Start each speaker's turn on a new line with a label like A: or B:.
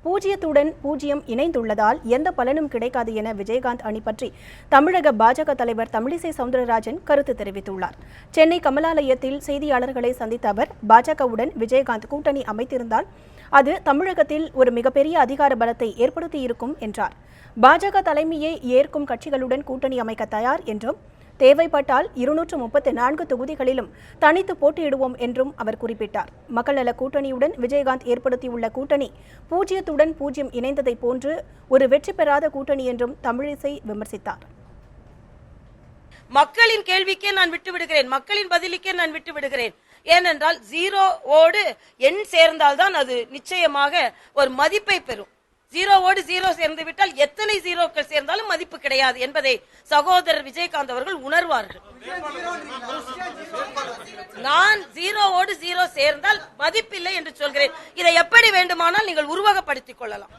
A: பூஜ்ஜியத்துடன் பூஜ்ஜியம் இணைந்துள்ளதால் எந்த பலனும் கிடைக்காது என விஜயகாந்த் அணி பற்றி தமிழக பாஜக தலைவர் தமிழிசை சவுந்தரராஜன் கருத்து தெரிவித்துள்ளார். சென்னை கமலாலயத்தில் செய்தியாளர்களை சந்தித்த அவர், பாஜகவுடன் விஜயகாந்த் கூட்டணி அமைத்திருந்தால் அது தமிழகத்தில் ஒரு மிகப்பெரிய அதிகார பலத்தை ஏற்படுத்தியிருக்கும் என்றார். பாஜக தலைமையை ஏற்கும் கட்சிகளுடன் கூட்டணி அமைக்க தயார் என்றும், தேவைப்பட்டால் 234 தொகுதிகளிலும் தனித்து போட்டியிடுவோம் என்றும் அவர் குறிப்பிட்டார். மக்கள் நல கூட்டணியுடன் விஜயகாந்த் ஏற்படுத்தியுள்ள கூட்டணி பூஜ்ஜியத்துடன் பூஜ்ஜியம் இணைந்ததை போன்று ஒரு வெற்றி பெறாத கூட்டணி என்றும் தமிழிசை விமர்சித்தார்.
B: மக்களின் கேள்விக்கே நான் விட்டுவிடுகிறேன், மக்களின் பதிலுக்கே நான் விட்டுவிடுகிறேன். ஏனென்றால் ஜீரோவோடு எண் சேர்ந்தால்தான் அது நிச்சயமாக ஒரு மதிப்பை பெறும். ஜீரோவோடு ஜீரோ சேர்ந்து விட்டால் எத்தனை ஜீரோக்கள் சேர்ந்தாலும் மதிப்பு கிடையாது என்பதை சகோதரர் விஜயகாந்த் அவர்கள் உணர்வார்கள். நான் ஜீரோவோடு ஜீரோ சேர்ந்தால் மதிப்பில்லை என்று சொல்கிறேன். இதை எப்படி வேண்டுமானால் நீங்கள் உருவகப்படுத்திக் கொள்ளலாம்.